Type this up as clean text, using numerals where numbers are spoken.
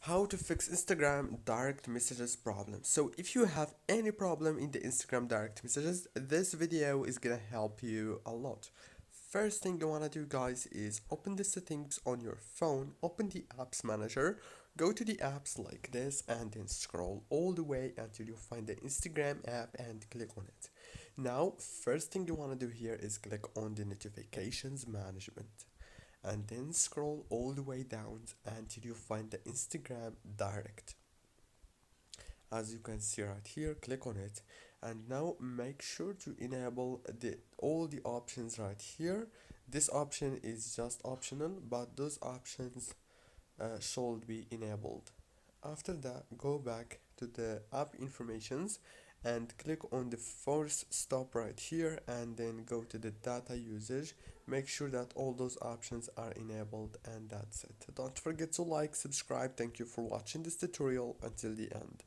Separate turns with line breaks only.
How to fix Instagram direct messages problem. So if you have any problem in the Instagram direct messages, this video is gonna help you a lot. First thing you wanna do, guys, is open the settings on your phone, open the apps manager, go to the apps like this, and then scroll all the way until you find the Instagram app and click on it. Now, first thing you wanna do here is click on the notifications management and then scroll all the way down until you find the Instagram direct. As you can see right here, click on it, and now make sure to enable all the options right here. This option is just optional, but those options should be enabled. After that, go back to the app informations and click on the force stop right here, and then go to the data usage. Make sure that all those options are enabled, and that's it. Don't forget to like, subscribe. Thank you for watching this tutorial until the end.